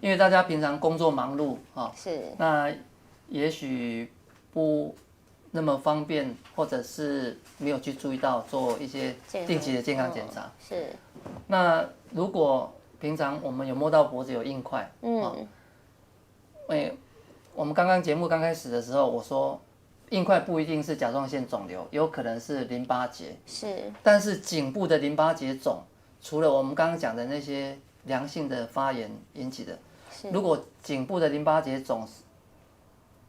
因为大家平常工作忙碌是，那也许不那么方便，或者是没有去注意到做一些定期的健康检查。是。那如果平常我们有摸到脖子有硬块，我们刚刚节目刚开始的时候，我说硬块不一定是甲状腺肿瘤，有可能是淋巴结。是。但是颈部的淋巴结肿，除了我们刚刚讲的那些良性的发炎引起的，如果颈部的淋巴结肿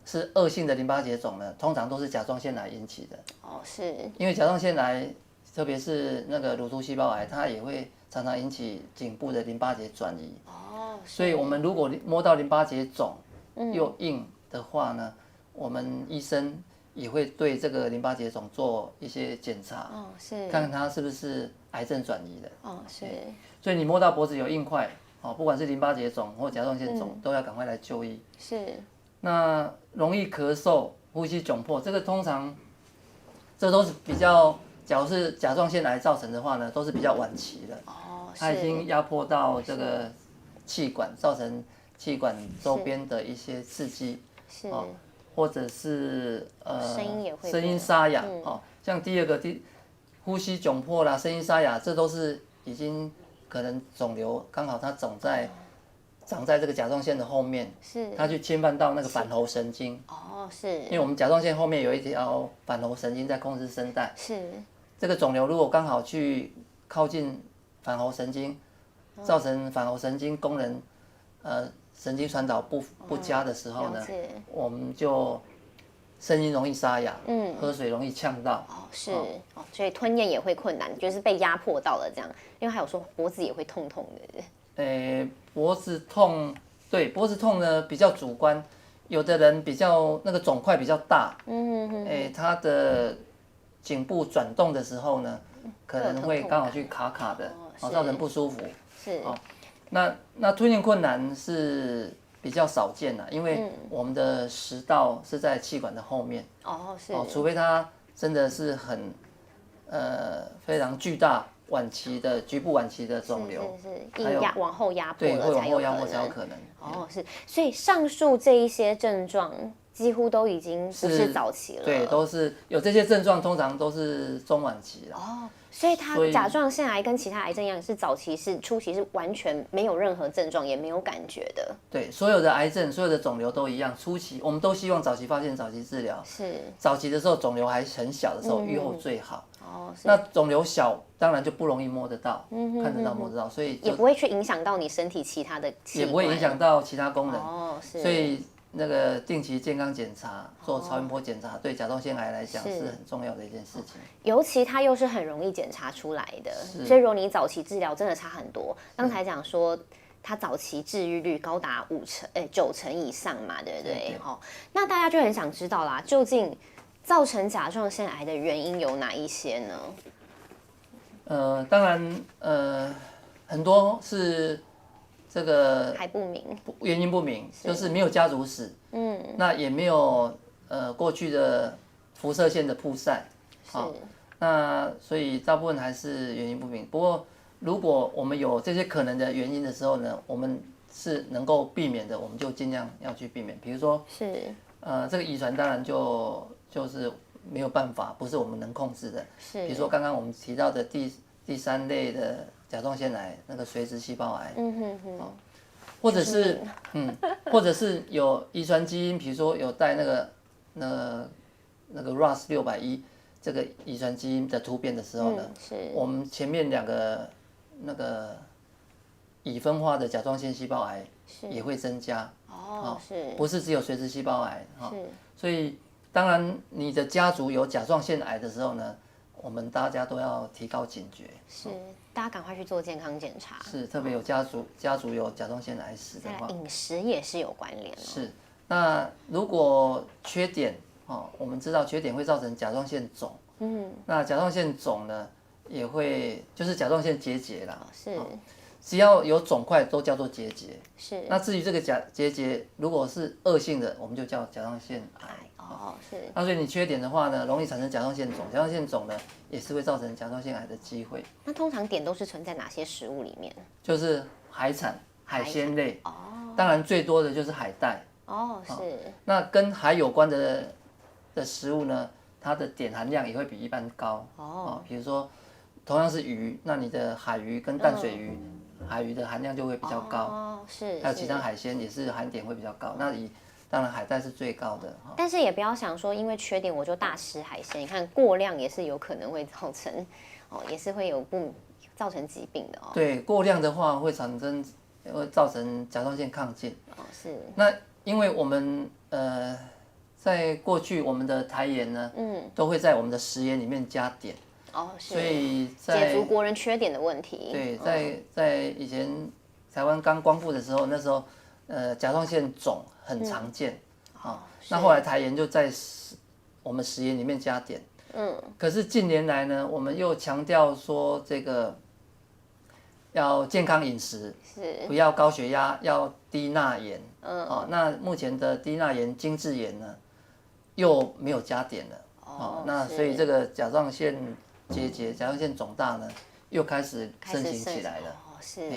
是恶性的淋巴结肿呢，通常都是甲状腺癌引起的。是。因为甲状腺癌，特别是那个乳突细胞癌，它也会常常引起颈部的淋巴结转移。所以我们如果摸到淋巴结肿又硬的话呢，我们医生也会对这个淋巴结肿做一些检查，看看它是不是癌症转移的。是。所以你摸到脖子有硬块，不管是淋巴结肿或甲状腺肿，都要赶快来就医。是。那容易咳嗽、呼吸窘迫，这个通常这都是比较，假如是甲状腺癌造成的话呢，都是比较晚期的。它已经压迫到这个气管，造成气管周边的一些刺激，或者是声音沙哑，像第二个呼吸窘迫啦、声音沙哑，这都是已经可能肿瘤刚好它长在这个甲状腺的后面，它去侵犯到那个反喉神经。因为我们甲状腺后面有一条反喉神经在控制声带。这个肿瘤如果刚好去靠近反喉神经，造成反喉神经功能神经传导不佳的时候呢，我们就声音容易沙哑，喝水容易呛到。所以吞咽也会困难，就是被压迫到了这样。因为还有说脖子也会痛痛的。脖子痛，对，脖子痛呢比较主观，有的人比较那个肿块比较大，他的颈部转动的时候呢，可能会刚好去卡卡的，造成不舒服。那吞咽困难是比较少见的，因为我们的食道是在气管的后面。除非它真的是很非常巨大晚期的局部晚期的肿瘤，硬往后压迫对，了会往后压迫才有可能。是，所以上述这一些症状几乎都已经不是早期了。对，都是有这些症状，通常都是中晚期了。所以它甲状腺癌跟其他癌症一样，是初期是完全没有任何症状，也没有感觉的。对，所有的癌症、所有的肿瘤都一样，初期我们都希望早期发现、早期治疗。早期的时候肿瘤还很小的时候，预后最好。那肿瘤小，当然就不容易摸得到，看得到、摸得到，所以也不会去影响到你身体其他的器官，也不会影响到其他功能。所以那个定期健康检查，做超音波检查，对甲状腺癌来讲是很重要的一件事情。尤其它又是很容易检查出来的，所以如果你早期治疗，真的差很多。刚才讲说，它早期治愈率高达9成以上嘛，对不对？那大家就很想知道啦，究竟造成甲状腺癌的原因有哪一些呢？当然，很多是这个还不明，原因不明，就是没有家族史，那也没有过去的辐射线的曝晒，那所以大部分还是原因不明。不过如果我们有这些可能的原因的时候呢，我们是能够避免的，我们就尽量要去避免。比如说这个遗传当然就是没有办法，不是我们能控制的。比如说刚刚我们提到的第三类的甲状腺癌，那个髓质细胞癌，或者是有遗传基因，比如说有带那个 RAS601这个遗传基因的突变的时候呢，我们前面2个那个已分化的甲状腺细胞癌也会增加。不是只有髓质细胞癌。所以当然你的家族有甲状腺癌的时候呢，我们大家都要提高警觉。大家赶快去做健康检查。特别有家族有甲状腺癌史的话，饮食也是有关联。那如果缺碘，我们知道缺碘会造成甲状腺肿。那甲状腺肿呢，也会就是甲状腺结节啦。只要有肿块都叫做结节。那至于这个结节如果是恶性的，我们就叫甲状腺癌。那所以你缺碘的话呢，容易产生甲状腺肿。甲状腺肿呢，也是会造成甲状腺癌的机会。那通常碘都是存在哪些食物里面？就是海产、海鲜类。当然最多的就是海带。是。那跟海有关的食物呢，它的碘含量也会比一般高。比如说同样是鱼，那你的海鱼跟淡水鱼，海鱼的含量就会比较高。是。还有其他海鲜也是含碘会比较高。那当然海带是最高的。但是也不要想说因为缺碘我就大吃海鲜，你看过量也是有可能会造成也是会造成疾病的。对，过量的话会造成甲状腺亢进。是。那因为我们在过去我们的台盐呢，都会在我们的食盐里面加碘。是。所以解除国人缺碘的问题。对，在以前台湾刚光复的时候，那时候甲状腺肿很常见。那后来台盐就在我们食盐里面加碘。可是近年来呢，我们又强调说这个要健康饮食，不要高血压，要低钠盐。那目前的低钠盐精制盐呢，又没有加碘了。那所以这个甲状腺结节、甲状腺肿大呢，又开始盛行起来了。是。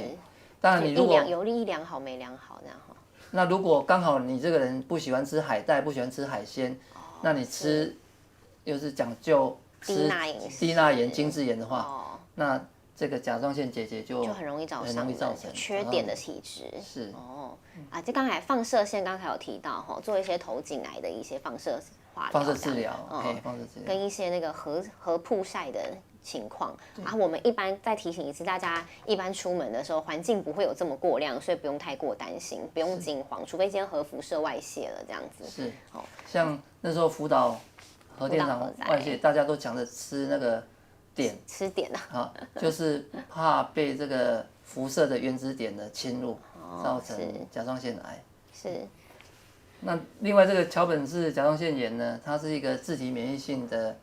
当然你如果有利良好没良好这样。那如果刚好你这个人不喜欢吃海带，不喜欢吃海鲜，那你吃又是讲究吃低钠盐精制盐的话，那这个甲状腺结节就很容易造成缺碘的体质。是。这刚才放射线刚才有提到做一些头颈癌的一些放射治疗，跟一些那个核曝晒的情况。我们一般再提醒一次，大家一般出门的时候环境不会有这么过量，所以不用太过担心，不用惊慌，除非今天核辐射外泄了这样子。是。像那时候福岛核电厂外泄，大家都抢着吃那个吃碘就是怕被这个辐射的原子碘的侵入，造成甲状腺癌。是。那另外这个桥本氏甲状腺炎呢，它是一个自体免疫性的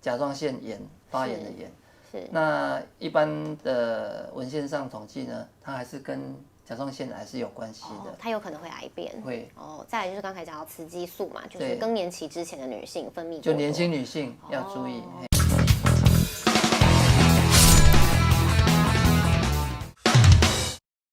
甲状腺炎发炎的炎。是。那一般的文献上统计呢，它还是跟甲状腺癌是有关系的。它有可能会癌变。会。再来就是刚才讲到雌激素嘛，就是更年期之前的女性分泌过多，就年轻女性要注意。